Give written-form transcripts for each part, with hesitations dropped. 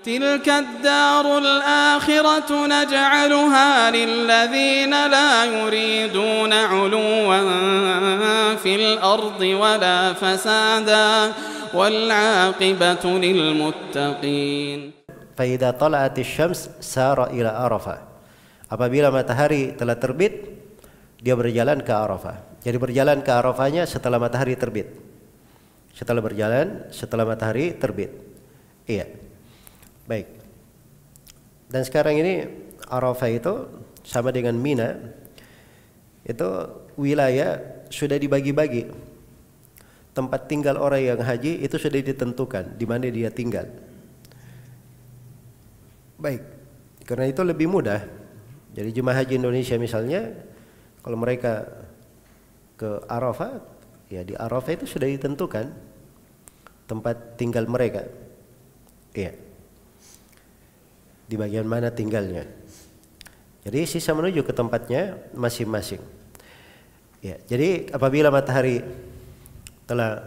تلك الدار الآخرة نجعلها للذين لا يريدون علوا في الأرض ولا فسادا والعاقبة للمتقين. فإذا طلعت الشمس سار إلى عرفة. Apabila matahari telah terbit, dia berjalan ke Arafah. Jadi berjalan ke Arafahnya setelah matahari terbit. Setelah berjalan setelah matahari terbit. Iya. Baik. Dan sekarang ini Arafah itu sama dengan Mina. Itu wilayah sudah dibagi-bagi. Tempat tinggal orang yang haji itu sudah ditentukan di mana dia tinggal. Baik. Karena itu lebih mudah. Jadi jemaah haji Indonesia misalnya, kalau mereka ke Arafah, ya di Arafah itu sudah ditentukan tempat tinggal mereka. Iya. Di bagian mana tinggalnya. Jadi sisa menuju ke tempatnya masing-masing. Ya, jadi apabila matahari telah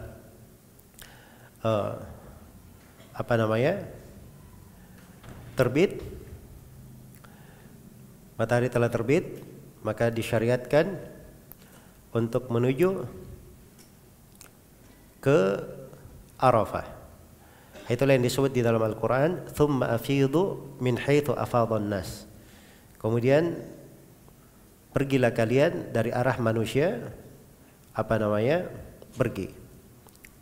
terbit, matahari telah terbit, maka disyariatkan untuk menuju ke Arafah. Itulah yang disebut di dalam Al-Quran, thumma afidu min haitsu afadhan nas. Kemudian pergilah kalian dari arah manusia, pergi.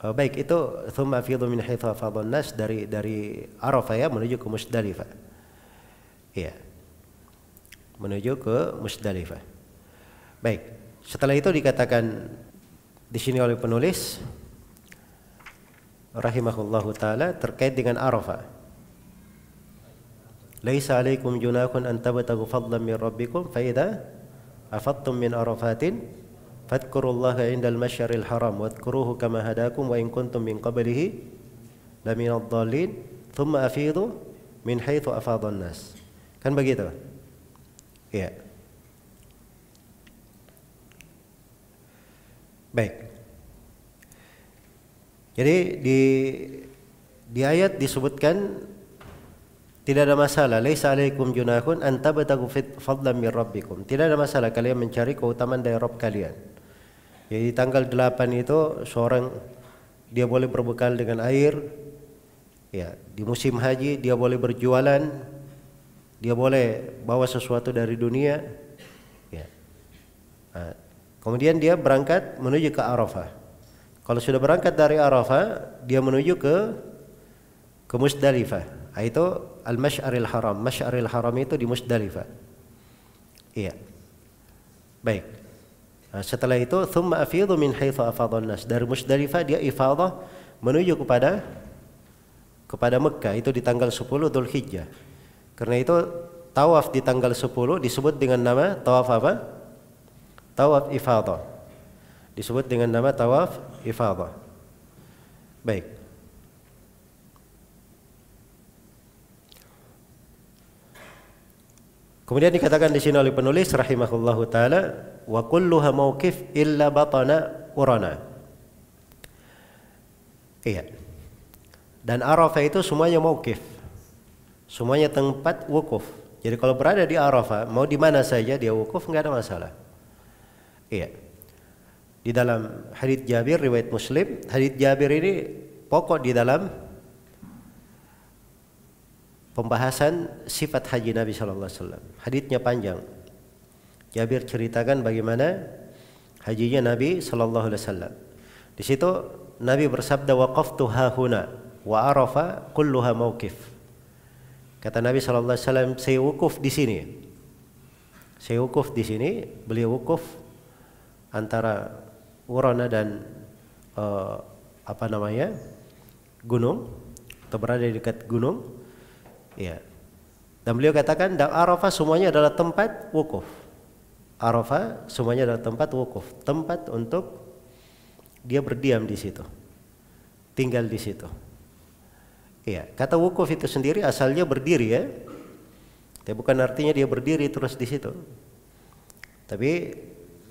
Baik, itu thumma afidu min haitsu afadhan nas dari Arafah ya menuju ke Musdalifah. Iya. Menuju ke Musdalifah. Baik, setelah itu dikatakan di sini oleh penulis rahimahullahu taala terkait dengan Arafah. Laisa alaikum junahun an tabtagu fadlan min rabbikum fa idza afadtum min arafatin fadhkurullaha 'indal masyaril haram wadhkuruhu kama hadakum wa in kuntum min qablihi laminadh dhalin thumma afidu min haitsu afadhan nas. Kan begitu? Iya. Baik. Jadi di ayat disebutkan tidak ada masalah, laisa alaikum junahun an tabtagu fadlan min rabbikum. Tidak ada masalah kalian mencari keutamaan dari Rabb kalian. Jadi tanggal 8 itu seorang dia boleh berbekal dengan air. Ya, di musim haji dia boleh berjualan. Dia boleh bawa sesuatu dari dunia. Ya. Nah, kemudian dia berangkat menuju ke Arafah. Kalau sudah berangkat dari Arafah, dia menuju ke Musdalifah. Itu Al-Masy'aril Haram. Masy'aril Haram itu di Musdalifah. Iya. Baik. Nah, setelah itu, thumma afidu min haitsu afadhan nas. Dari Musdalifah dia ifadah menuju kepada Mekah. Itu di tanggal 10 Dzulhijjah. Karena itu tawaf di tanggal 10 disebut dengan nama tawaf apa? Tawaf ifadah. Disebut dengan nama tawaf ifadah. Baik. Kemudian dikatakan di sini oleh penulis rahimahullahu taala, wa kulluha mauqif illa batana urana. Iya. Dan Arafah itu semuanya mauqif. Semuanya tempat wukuf. Jadi kalau berada di Arafah, mau di mana saja dia wukuf enggak ada masalah. Iya. Di dalam hadits Jabir riwayat Muslim, hadits Jabir ini pokok di dalam pembahasan sifat haji Nabi sallallahu alaihi wasallam. Haditsnya panjang. Jabir ceritakan bagaimana hajinya Nabi sallallahu alaihi wasallam. Di situ Nabi bersabda waqaftu hahuna wa Arafah kulluha mauqif. Kata Nabi sallallahu alaihi wasallam, saya wukuf di sini. Saya wukuf di sini, beliau wukuf antara Urana dan gunung atau berada di dekat gunung. Ya. Dan beliau katakan Arafah semuanya adalah tempat wukuf. Arafah semuanya adalah tempat wukuf, tempat untuk dia berdiam di situ, tinggal di situ. Iya, kata wukuf itu sendiri asalnya berdiri ya. Tapi bukan artinya dia berdiri terus di situ. Tapi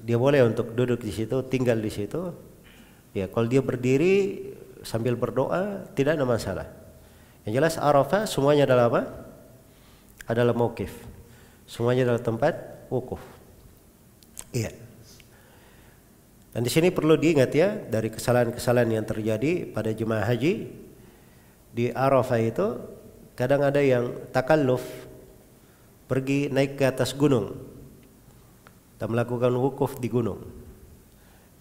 dia boleh untuk duduk di situ, tinggal di situ. Ya, kalau dia berdiri sambil berdoa tidak ada masalah. Yang jelas Arafah semuanya adalah apa? Adalah mauqif. Semuanya adalah tempat wukuf. Iya. Dan di sini perlu diingat ya, dari kesalahan-kesalahan yang terjadi pada jemaah haji di Arafah itu, kadang ada yang takalluf pergi naik ke atas gunung dan melakukan wukuf di gunung.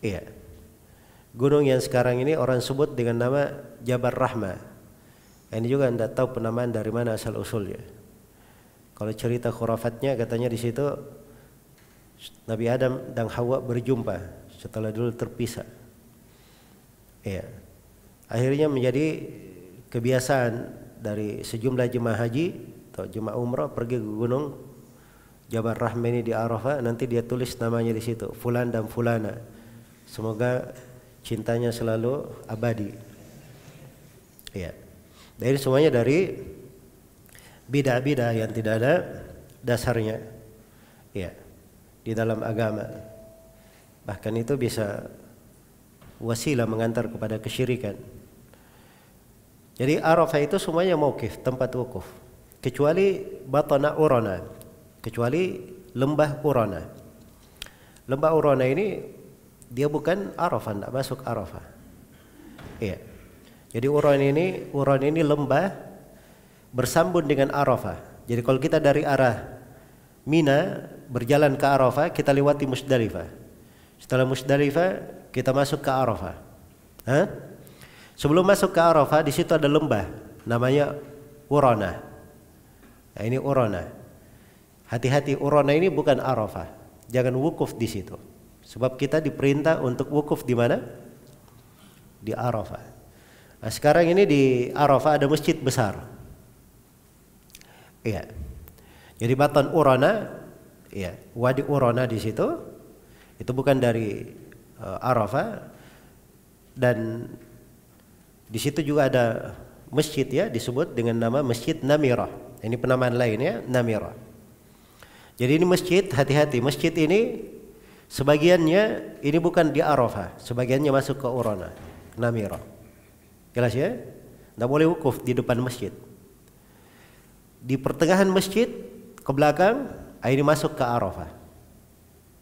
Iya. Gunung yang sekarang ini orang sebut dengan nama Jabal Rahmah. Ini juga Anda tahu penamaan dari mana asal usulnya. Kalau cerita khurafatnya katanya di situ Nabi Adam dan Hawa berjumpa setelah dulu terpisah. Iya. Akhirnya menjadi kebiasaan dari sejumlah jemaah haji atau jemaah umrah pergi ke gunung Jabal Rahmah ini di Arafah, nanti dia tulis namanya di situ, fulan dan fulana. Semoga cintanya selalu abadi. Iya. Dari semuanya dari bidah-bidah yang tidak ada dasarnya. Iya. Di dalam agama. Bahkan itu bisa wasilah mengantar kepada kesyirikan. Jadi Arafah itu semuanya mauqif, tempat wukuf. Kecuali Batana Urana. Kecuali lembah Urana. Lembah Urana ini dia bukan Arafah, tidak masuk Arafah. Iya. Jadi Uran ini lembah bersambung dengan Arafah. Jadi kalau kita dari arah Mina berjalan ke Arafah, kita lewati Musdalifah. Setelah Musdalifah kita masuk ke Arafah. Sebelum masuk ke Arafah di situ ada lembah namanya Urana. Nah, ini Urana. Hati-hati, Urana ini bukan Arafah. Jangan wukuf di situ. Sebab kita diperintah untuk wukuf di mana? Di Arafah. Nah, sekarang ini di Arafah ada masjid besar. Iya. Jadi Batan Urana, ya, Wadi Urana di situ, itu bukan dari Arafah, dan di situ juga ada masjid ya, disebut dengan nama Masjid Namirah. Ini penamaan lainnya Namirah. Jadi ini masjid, hati-hati, masjid ini sebagiannya ini bukan di Arafah, sebagiannya masuk ke Urana, Namirah. Jelas ya? Tidak boleh wukuf di depan masjid. Di pertengahan masjid ke belakang, ini masuk ke Arafah.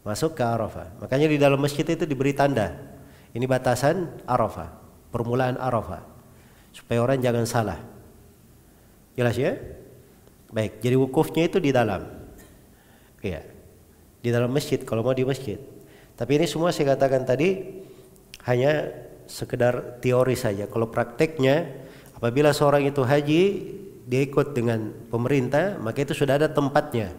Masuk ke Arafah. Makanya di dalam masjid itu diberi tanda. Ini batasan Arafah, permulaan Arafah. Supaya orang jangan salah. Jelas ya? Baik, jadi wukufnya itu di dalam. Iya. Di dalam masjid kalau mau di masjid. Tapi ini semua saya katakan tadi hanya sekedar teori saja. Kalau prakteknya, apabila seorang itu haji, dia ikut dengan pemerintah, maka itu sudah ada tempatnya.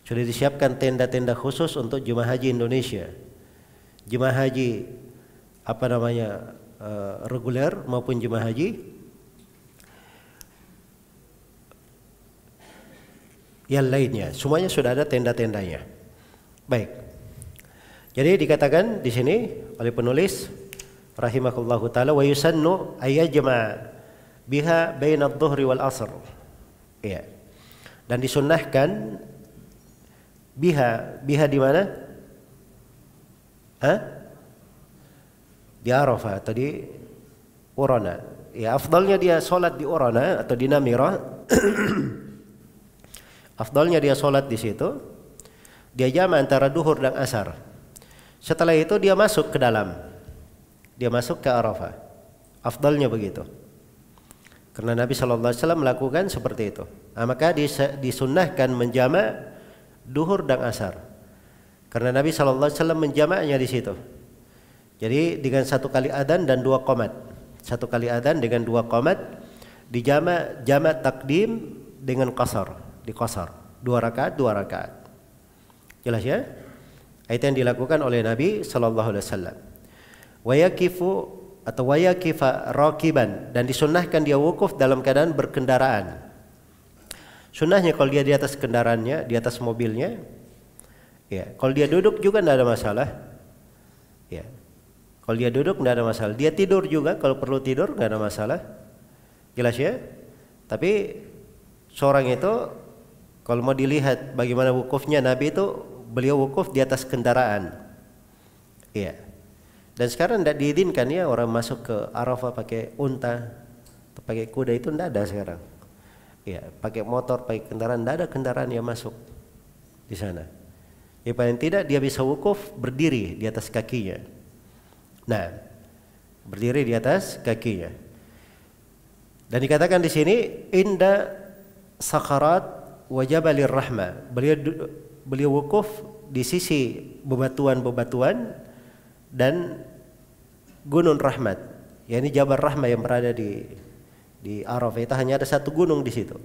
Sudah disiapkan tenda-tenda khusus untuk jemaah haji Indonesia. Jemaah haji reguler maupun jemaah haji yang lainnya, semuanya sudah ada tenda-tendanya. Baik. Jadi dikatakan di sini oleh penulis rahimahullahu taala, wa yusannu ayyajma biha baina adh-dhuhri wal asr. Iya. Dan disunnahkan biha di mana? Di Arafah atau di Urana. Ya, afdalnya dia sholat di Urana atau di Namirah. Afdalnya dia sholat di situ. Dia jama antara duhur dan asar. Setelah itu dia masuk ke dalam. Dia masuk ke Arafah. Afdalnya begitu. Karena Nabi SAW melakukan seperti itu. Nah, maka disunnahkan menjama duhur dan asar. Karena Nabi SAW menjamaknya di situ. Jadi dengan satu kali adzan dan dua qomat. Satu kali adzan dengan dua qomat. Dijama takdim dengan qasar. Di qasar. 2 rakaat. Jelas ya? Itu yang dilakukan oleh Nabi SAW. Wa yakifa rakiban, dan disunnahkan dia wukuf dalam keadaan berkendaraan. Sunnahnya kalau dia di atas kendaraannya, di atas mobilnya, ya. Kalau dia duduk juga tidak ada masalah, ya. Kalau dia duduk tidak ada masalah. Dia tidur juga kalau perlu tidur tidak ada masalah. Jelas ya? Tapi seorang itu kalau mau dilihat bagaimana wukufnya Nabi itu, beliau wukuf di atas kendaraan, ya. Dan sekarang tidak diizinkan ya orang masuk ke Arafah pakai unta, Pakai kuda itu tidak ada sekarang. Ya, pakai motor, pakai kendaraan, tidak ada kendaraan yang masuk di sana. Ya, paling tidak dia bisa wukuf berdiri di atas kakinya. Nah, berdiri di atas kakinya. Dan dikatakan di sini inda sakarat wajabalir rahmah. Beliau wukuf di sisi bebatuan-bebatuan dan gunung rahmat. Ya, ini Jabal Rahmah yang berada di Arafah. Itu hanya ada satu gunung di situ.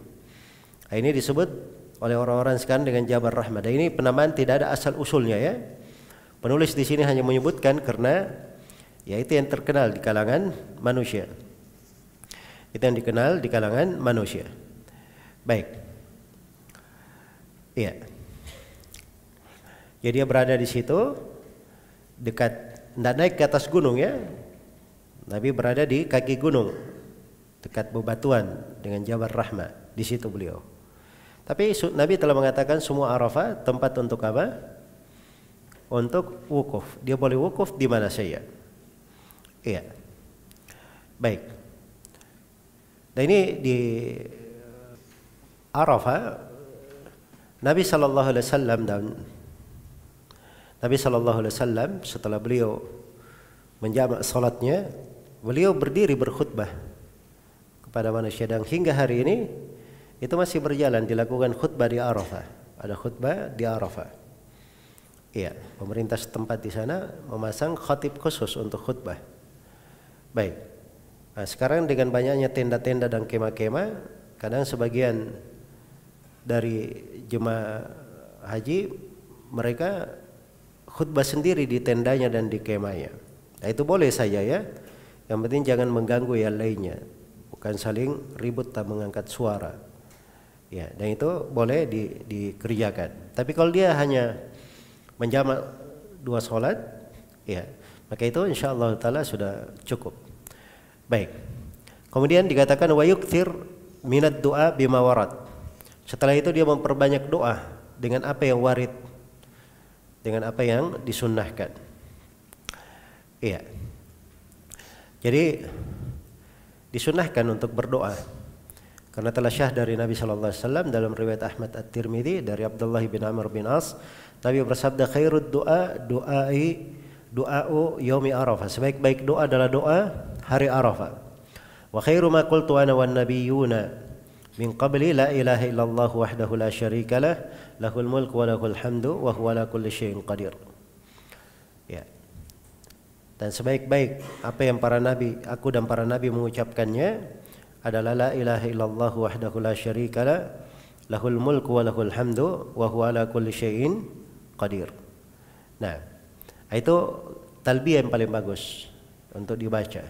Nah, ini disebut oleh orang-orang sekarang dengan Jabal Rahmah. Dan ini penamaan tidak ada asal usulnya ya. Penulis di sini hanya menyebutkan karena ya itu yang terkenal di kalangan manusia. Itu yang dikenal di kalangan manusia. Baik. Iya. Jadi dia berada di situ dekat, tidak naik ke atas gunung ya. Nabi berada di kaki gunung dekat bebatuan dengan Jabal Rahmah. Di situ beliau. Tapi Nabi telah mengatakan semua Arafah tempat untuk apa? Untuk wukuf. Dia boleh wukuf di mana saja. Iya. Baik. Dan ini di Arafah Nabi sallallahu alaihi wasallam setelah beliau menjamak salatnya, beliau berdiri berkhutbah kepada manusia dan hingga hari ini itu masih berjalan dilakukan khutbah di Arafah. Ada khutbah di Arafah. Iya, pemerintah setempat di sana memasang khatib khusus untuk khutbah. Baik. Nah, sekarang dengan banyaknya tenda-tenda dan kemah-kemah, kadang sebagian dari jemaah haji mereka khutbah sendiri di tendanya dan di kemahnya. Nah, itu boleh saja ya. Yang penting jangan mengganggu yang lainnya. Bukan saling ribut tak mengangkat suara. Ya, dan itu boleh dikerjakan. Tapi kalau dia hanya menjamak 2 salat, ya, maka itu insyaallah taala sudah cukup. Baik. Kemudian dikatakan wa yukthir minad du'a bima warad. Setelah itu dia memperbanyak doa dengan apa yang warid, dengan apa yang disunnahkan. Iya. Jadi disunnahkan untuk berdoa karena telah syah dari Nabi sallallahu alaihi wasallam dalam riwayat Ahmad At-Tirmidzi dari Abdullah bin Amr bin As, Nabi bersabda khairud du'a du'a'u yaumi Arafah. Sebaik-baik doa adalah doa hari Arafah. Wa khairu ma qultu ana wan nabiyyuna min qabli la ilaha illallah wahdahu la syarika lah lahul mulku wa lahul hamdu wa huwa ala kulli syai'in qadir. Ya. Dan sebaik-baik apa yang para nabi, aku dan para nabi mengucapkannya adalah la ilaha illallah wahdahu la syarika lah lahul mulku wa lahul hamdu wa huwa ala kulli syai'in qadir. Nah, itu talbiyah yang paling bagus untuk dibaca.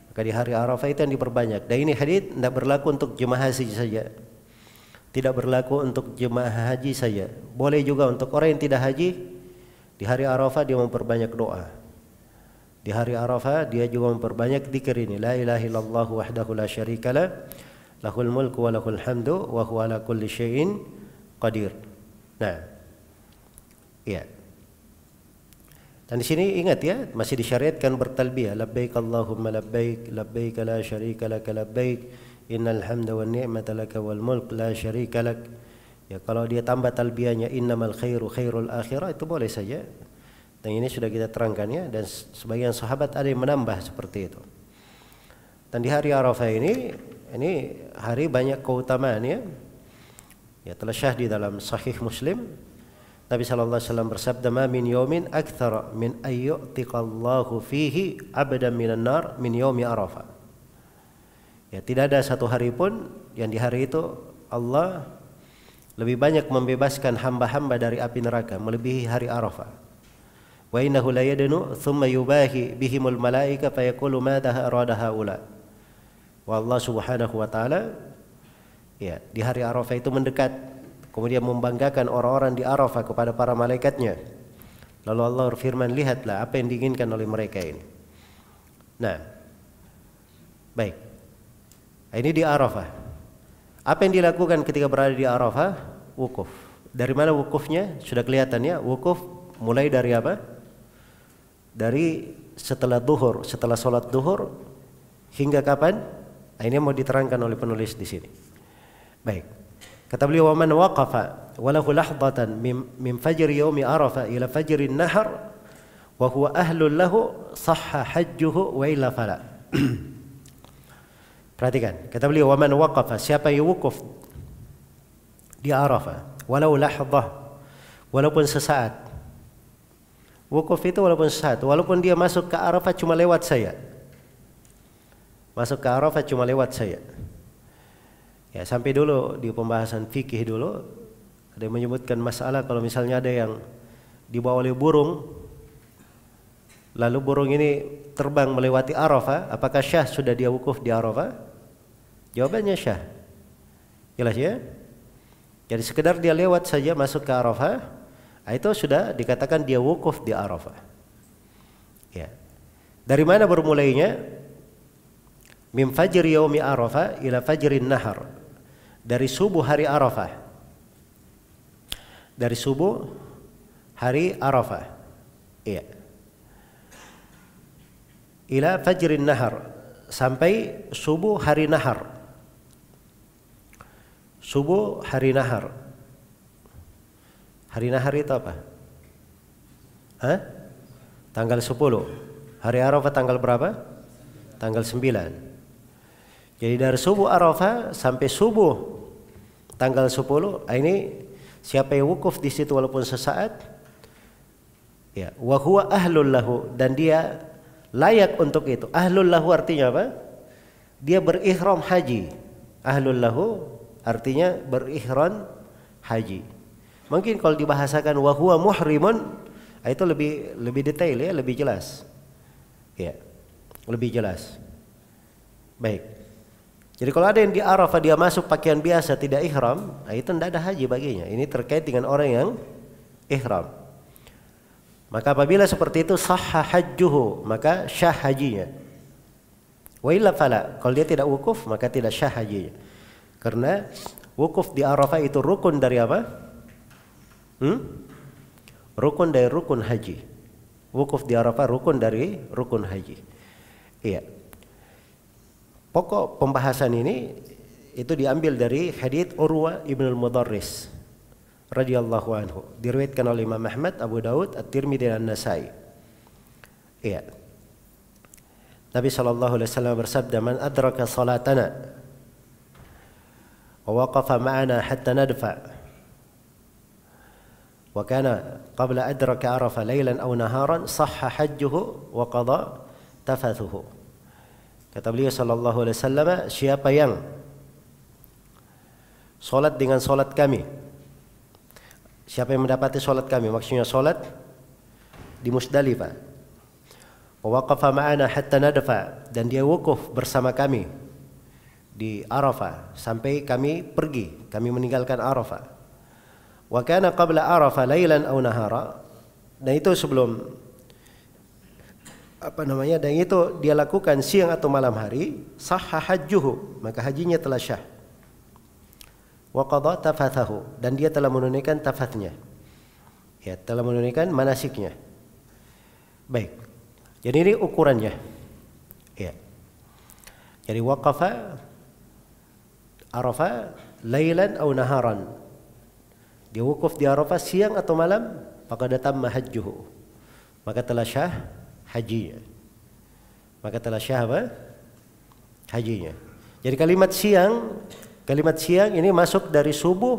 Maka di hari Arafah itu yang diperbanyak. Dan ini hadits tidak berlaku untuk jemaah haji saja. Tidak berlaku untuk jemaah haji saja. Boleh juga untuk orang yang tidak haji. Di hari Arafah dia memperbanyak doa. Di hari Arafah dia juga memperbanyak zikir ini. La ilaha illallah wahdahu la syarikalah. Lahul mulku wa lahul hamdu wa huwa ala kulli syai'in qadir. Nah. Iya. Dan di sini ingat ya, masih disyariatkan bertalbiyah. Labbaik Allahumma labbaik, labbaik la syarika lak labbaik, innal hamda wan ni'mata laka wal mulk la syarika lak. Ya, kalau dia tambah talbiyahnya innamal khairu khairul akhirah itu boleh saja. Dan ini sudah kita terangkan ya, dan sebagian sahabat ada yang menambah seperti itu. Dan di hari Arafah ini hari banyak keutamaan ya. Ya, telah syah di dalam Sahih Muslim. Nabi sallallahu alaihi wasallam bersabda, "Ma min yawmin aktsara min ayyu'tiqallahu fihi 'abdan minan nar min yaumi Arafah." Ya, tidak ada satu hari pun yang di hari itu Allah lebih banyak membebaskan hamba-hamba dari api neraka melebihi hari Arafah. Wa innahu la yadnu thumma yubahi bihimul malaika fayaqulu madha arada haula. Wa Allah Subhanahu wa taala ya di hari Arafah itu mendekat kemudian membanggakan orang-orang di Arafah kepada para malaikatnya. Lalu Allah berfirman, lihatlah apa yang diinginkan oleh mereka ini. Nah, baik. Ini di Arafah. Apa yang dilakukan ketika berada di Arafah? Wukuf. Dari mana wukufnya? Sudah kelihatan ya. Wukuf mulai dari apa? Dari setelah duhur, setelah sholat duhur hingga kapan? Ini mau diterangkan oleh penulis di sini. Baik. Kata beliau, "Wa man waqafa walahu lahdatan min fajri yaumi Arafah ila fajri nahar wa huwa ahlul lahu sahha hajjuhu wa illa fala." Perhatikan, kata beliau, "Wa man waqafa," siapa yang wukuf di Arafah, walau lahdah, walaupun sesaat. Wukuf itu walaupun sesaat, walaupun dia masuk ke Arafah cuma lewat saya. Masuk ke Arafah cuma lewat saya. Ya, sampai dulu di pembahasan fikih dulu ada yang menyebutkan masalah kalau misalnya ada yang dibawa oleh burung, lalu burung ini terbang melewati Arafah, apakah syah sudah dia wukuf di Arafah? Jawabannya syah. Jelas ya? Jadi sekedar dia lewat saja masuk ke Arafah, itu sudah dikatakan dia wukuf di Arafah. Ya. Dari mana bermulainya? Min fajri yaumi Arafah ila fajrin nahar. Dari subuh hari Arafah. Dari subuh hari Arafah. Iya. Ila fajrin nahar, sampai subuh hari nahar. Subuh hari nahar. Hari nahar itu apa? Hah? Tanggal 10. Hari Arafah tanggal berapa? Tanggal 9. Jadi dari subuh Arafah sampai subuh tanggal 10, ini siapa yang wukuf di situ walaupun sesaat, ya, wa huwa ahlul lahu, dan dia layak untuk itu. Ahlul lahu artinya apa? Dia berihram haji. Ahlul lahu artinya berihram haji. Mungkin kalau dibahasakan wa huwa muhrimun, itu lebih detail ya, lebih jelas. Ya. Lebih jelas. Baik. Jadi kalau ada yang di Arafah dia masuk pakaian biasa tidak ihram, itu tidak ada haji baginya. Ini terkait dengan orang yang ihram. Maka apabila seperti itu sahha hajjuhu, maka syah hajinya. Wa illa fala, kalau dia tidak wukuf maka tidak syah hajinya. Karena wukuf di Arafah itu rukun dari apa? Rukun dari rukun haji. Wukuf di Arafah rukun dari rukun haji. Iya. Pokok pembahasan ini itu diambil dari hadits Urwa ibn al-Mudarris radhiyallahu anhu, diriwayatkan oleh Imam Ahmad, Abu Daud, At-Tirmidzi dan An-Nasa'i. Iya. Nabi sallallahu alaihi wasallam bersabda, "Man adraka salatana wa waqafa ma'ana hatta nadfa wa kana qabla adraka Arafah laylan aw naharan sahha hajjuhu wa qada tafathuhu." Kata beliau sallallahu alaihi wasallam, siapa yang salat dengan salat kami, siapa yang mendapati salat kami, maksudnya salat di Musdalifah, wa waqafa ma'ana hatta nadfa, dan dia wukuf bersama kami di Arafah sampai kami pergi, kami meninggalkan Arafah. Wa kana qabla Arafah lailan aw nahara, dan itu sebelum dan itu dia lakukan siang atau malam hari, sahha hajjuhu, maka hajinya telah syah. Wa qada tafathahu, dan dia telah menunaikan tafathnya. Ya, telah menunaikan manasiknya. Baik. Jadi ini ukurannya. Ya. Jadi waqafa Arafah lailan aw naharan. Dia wukuf di Arafah siang atau malam, maka datamma hajjuhu. Maka telah syah hajinya. Maka telah syah apa? Hajinya. Jadi kalimat siang ini masuk dari subuh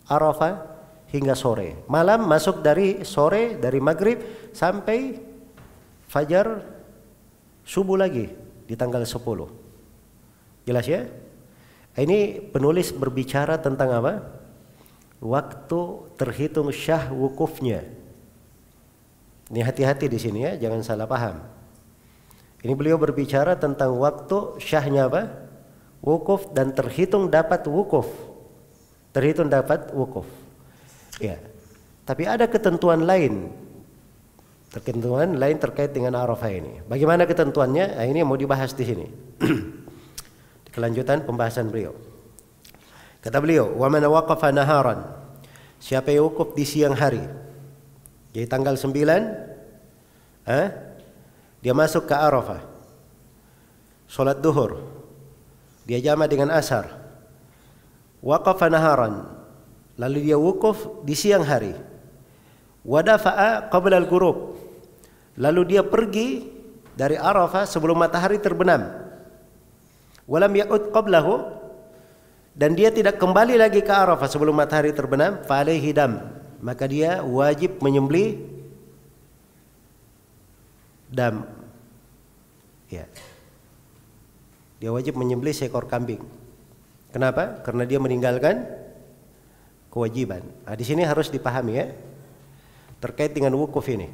Arafah hingga sore. Malam masuk dari sore, dari maghrib sampai fajar subuh lagi di tanggal 10. Jelas ya? Ini penulis berbicara tentang apa? Waktu terhitung syah wukufnya. Ini hati-hati di sini ya, jangan salah paham. Ini beliau berbicara tentang waktu syahnya apa? Wukuf, dan terhitung dapat wukuf. Terhitung dapat wukuf. Ya. Tapi ada ketentuan lain. Ketentuan lain terkait dengan Arafah ini. Bagaimana ketentuannya? Nah, ini mau dibahas di sini. Di kelanjutan pembahasan beliau. Kata beliau, "Wa man waqafa naharan." Siapa yang wukuf di siang hari. Jadi tanggal 9 dia masuk ke Arafah, sholat duhur, dia jama dengan asar. Waqafa naharan, lalu dia wukuf di siang hari. Wadafa'a qabla al-ghurub, lalu dia pergi dari Arafah sebelum matahari terbenam. Walam ya'ud qablahu, dan dia tidak kembali lagi ke Arafah sebelum matahari terbenam. Fa alaihi dam, maka dia wajib menyembelih dam. Ya. Dia wajib menyembelih seekor kambing. Kenapa? Karena dia meninggalkan kewajiban. Nah, di sini harus dipahami ya. Terkait dengan wukuf ini.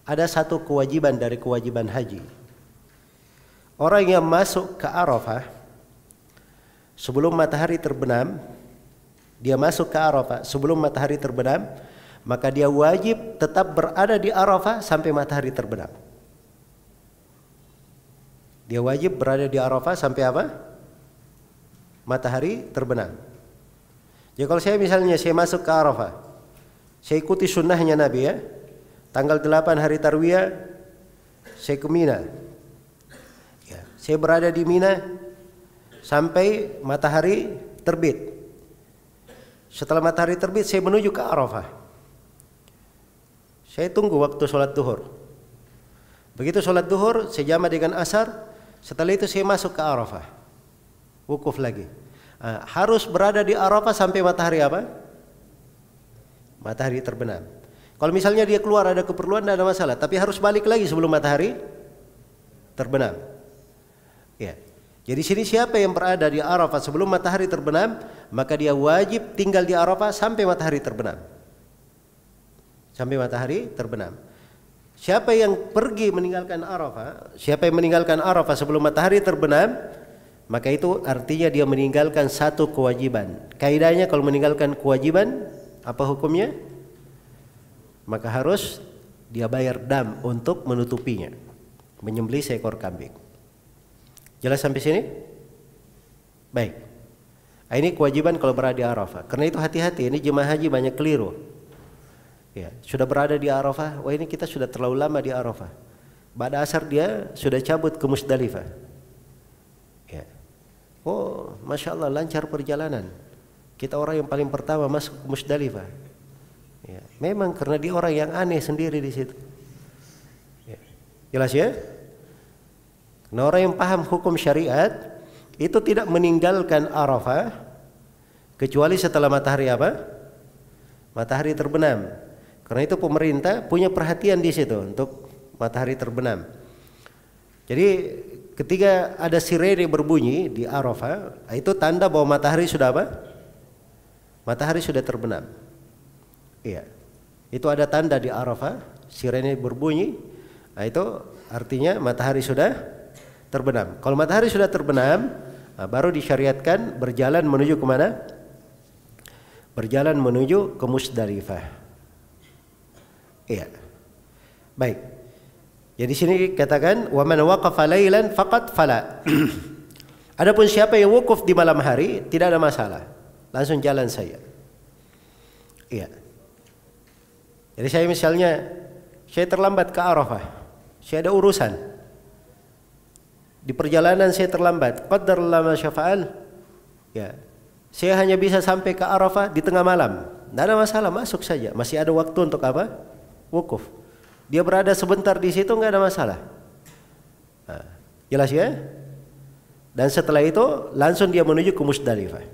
Ada satu kewajiban dari kewajiban haji. Orang yang masuk ke Arafah sebelum matahari terbenam, dia masuk ke Arafah sebelum matahari terbenam, maka dia wajib tetap berada di Arafah sampai matahari terbenam. Dia wajib berada di Arafah sampai apa? Matahari terbenam. Jadi kalau saya misalnya saya masuk ke Arafah, saya ikuti sunnahnya Nabi ya, tanggal 8 hari Tarwiyah saya ke Mina ya, saya berada di Mina sampai matahari terbit. Setelah matahari terbit saya menuju ke Arafah. Saya tunggu waktu sholat duhur. Begitu sholat duhur saya jama dengan asar. Setelah itu saya masuk ke Arafah, wukuf lagi. Harus berada di Arafah sampai matahari apa? Matahari terbenam. Kalau misalnya dia keluar ada keperluan tidak ada masalah, tapi harus balik lagi sebelum matahari terbenam. Ya. Jadi sini siapa yang berada di Arafah sebelum matahari terbenam, maka dia wajib tinggal di Arafah sampai matahari terbenam. Sampai matahari terbenam. Siapa yang pergi meninggalkan Arafah, siapa yang meninggalkan Arafah sebelum matahari terbenam, maka itu artinya dia meninggalkan satu kewajiban. Kaidahnya kalau meninggalkan kewajiban, apa hukumnya? Maka harus dia bayar dam untuk menutupinya, menyembelih seekor kambing. Jelas sampai sini? Baik. Ini kewajiban kalau berada di Arafah. Karena itu hati-hati, ini jemaah haji banyak keliru. Ya, sudah berada di Arafah, wah ini kita sudah terlalu lama di Arafah. Pada asar dia sudah cabut ke Musdalifah. Ya. Oh, Masya Allah lancar perjalanan. Kita orang yang paling pertama masuk ke Musdalifah. Ya. Memang karena dia orang yang aneh sendiri di situ. Ya. Jelas ya? Nah, orang yang paham hukum syariat itu tidak meninggalkan Arafah kecuali setelah matahari apa? Matahari terbenam. Karena itu pemerintah punya perhatian di situ untuk matahari terbenam. Jadi ketika ada sirene berbunyi di Arafah, itu tanda bahwa matahari sudah apa? Matahari sudah terbenam. Iya. Itu ada tanda di Arafah, sirene berbunyi. Nah, itu artinya matahari sudah terbenam. Kalau matahari sudah terbenam, baru disyariatkan berjalan menuju kemana? Berjalan menuju ke Musdalifah. Iya. Baik. Jadi sini katakan wa man waqafa lailan faqad fala. Adapun siapa yang wukuf di malam hari tidak ada masalah. Langsung jalan saja. Iya. Jadi saya misalnya saya terlambat ke Arafah. Saya ada urusan. Di perjalanan saya terlambat. Qadarullah ma syafa'al. Ya. Saya hanya bisa sampai ke Arafah di tengah malam. Tidak ada masalah, masuk saja. Masih ada waktu untuk apa? Wukuf. Dia berada sebentar di situ nggak ada masalah. Nah, jelas ya? Dan setelah itu langsung dia menuju ke Musdalifah.